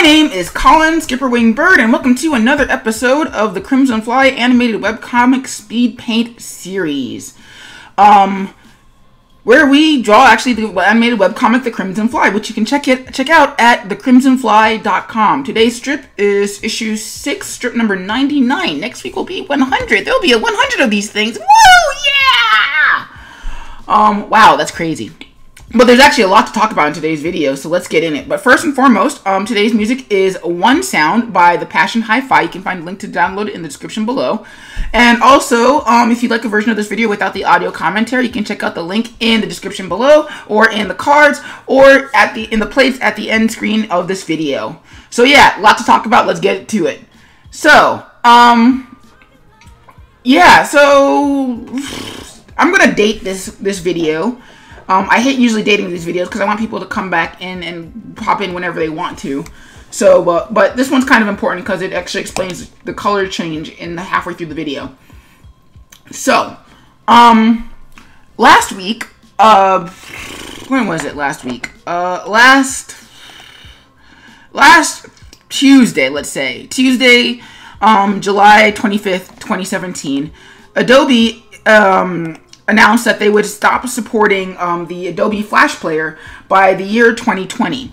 name is Colin SkipperWing Bird, and welcome to another episode of the Crimson Fly animated webcomic speed paint series, where we draw actually the animated webcomic The Crimson Fly, which you can check out at thecrimsonfly.com. Today's strip is issue 6, strip number 99. Next week will be 100. There'll be a 100 of these things. Woo! Yeah! Wow, that's crazy. But there's actually a lot to talk about in today's video, so let's get in it. But first and foremost, today's music is One Sound by The Passion Hi-Fi. You can find a link to download it in the description below. And also, if you'd like a version of this video without the audio commentary, you can check out the link in the description below, or in the cards, or in the plates at the end screen of this video. So yeah, a lot to talk about. Let's get to it. So, yeah, so I'm gonna date this video. I hate usually dating these videos because I want people to come back in and pop in whenever they want to. So, but this one's kind of important because it actually explains the color change in the halfway through the video. So, last week, when was it last week? Last Tuesday, let's say. Tuesday, July 25th, 2017. Adobe, announced that they would stop supporting the Adobe Flash Player by the year 2020.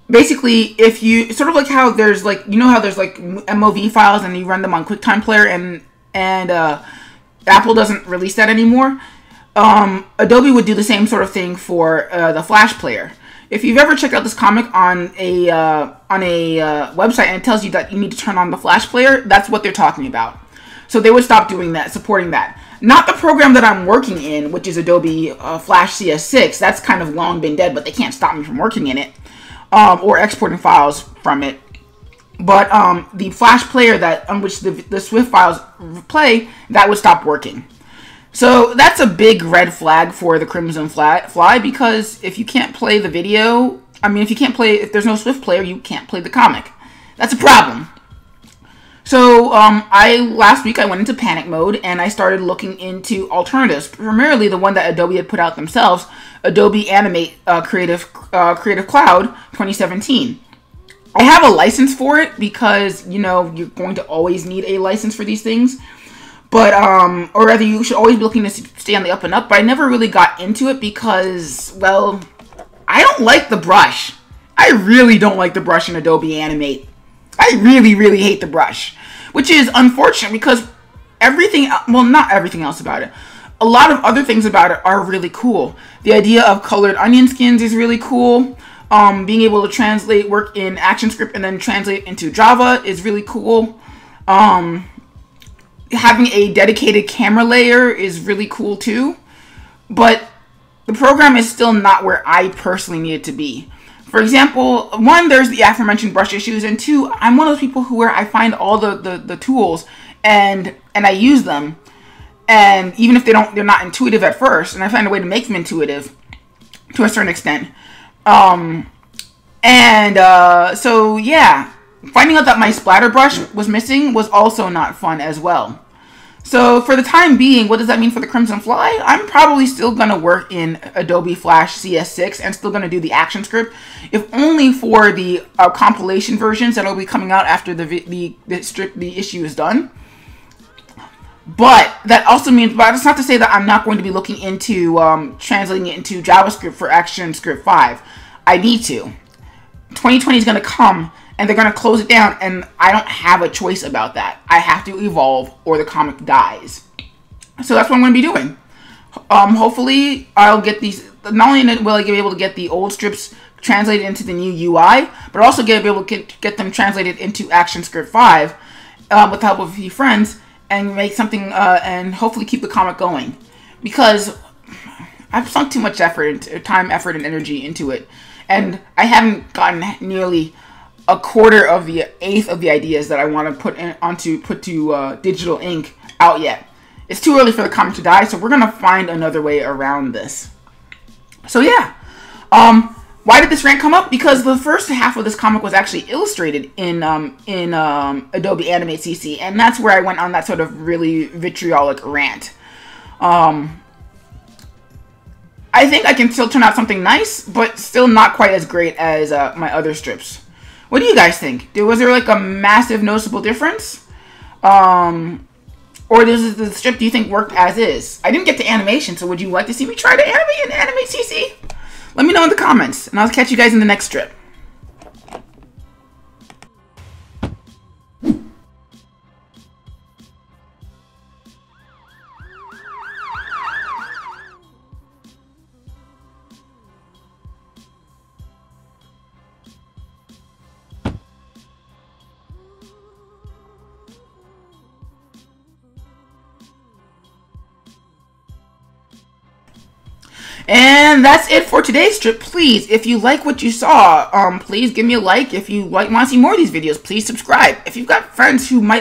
Basically, if you sort of like how there's like, you know how there's like MOV files and you run them on QuickTime Player, and Apple doesn't release that anymore. Adobe would do the same sort of thing for the Flash Player. If you've ever checked out this comic on a website and it tells you that you need to turn on the Flash Player, that's what they're talking about. So they would stop doing that, supporting that. Not the program that I'm working in, which is Adobe Flash CS6. That's kind of long been dead, but they can't stop me from working in it or exporting files from it. But the Flash player on which the Swift files play, that would stop working. So that's a big red flag for the Crimson Fly, because if you can't play the video, if there's no Swift player, you can't play the comic. That's a problem. So, last week I went into panic mode and I started looking into alternatives, primarily the one that Adobe had put out themselves, Adobe Animate Creative Cloud 2017. I have a license for it because, you know, you're going to always need a license for these things. But, or rather, you should always be looking to stay on the up and up, but I never really got into it because, well, I don't like the brush. I really don't like the brush in Adobe Animate. I really, really hate the brush, which is unfortunate because everything, well, not everything else about it, a lot of other things about it are really cool. The idea of colored onion skins is really cool. Being able to translate work in ActionScript and then translate into Java is really cool. Having a dedicated camera layer is really cool too. But the program is still not where I personally need it to be. For example, one, there's the aforementioned brush issues, and two, I'm one of those people where I find all the tools and I use them, and even if they're not intuitive at first, and I find a way to make them intuitive to a certain extent. So yeah, finding out that my splatter brush was missing was also not fun as well. So for the time being, what does that mean for the Crimson Fly? I'm probably still going to work in Adobe Flash CS6 and still going to do the ActionScript, if only for the compilation versions that will be coming out after the issue is done. But that also means, but it's not to say that I'm not going to be looking into translating it into JavaScript for ActionScript 5. I need to. 2020 is going to come, and they're going to close it down, and I don't have a choice about that. I have to evolve, or the comic dies. So that's what I'm going to be doing. Hopefully, I'll get these, not only will I be able to get the old strips translated into the new UI, but also be able to get them translated into ActionScript 5 with the help of a few friends, and make something, and hopefully keep the comic going. Because I've sunk too much time, effort, and energy into it, and I haven't gotten nearly a quarter of the eighth of the ideas that I want to put to digital ink out yet. It's too early for the comic to die, so we're gonna find another way around this. So yeah, why did this rant come up? Because the first half of this comic was actually illustrated in Adobe Animate CC, and that's where I went on that sort of really vitriolic rant. I think I can still turn out something nice, but still not quite as great as my other strips. What do you guys think? Was there like a massive noticeable difference? Or does the strip, do you think, worked as is? I didn't get to animation, so would you like to see me try to animate CC? Let me know in the comments, and I'll catch you guys in the next strip. And that's it for today's strip. Please, if you like what you saw, please give me a like. If you want to see more of these videos, please subscribe. If you've got friends who might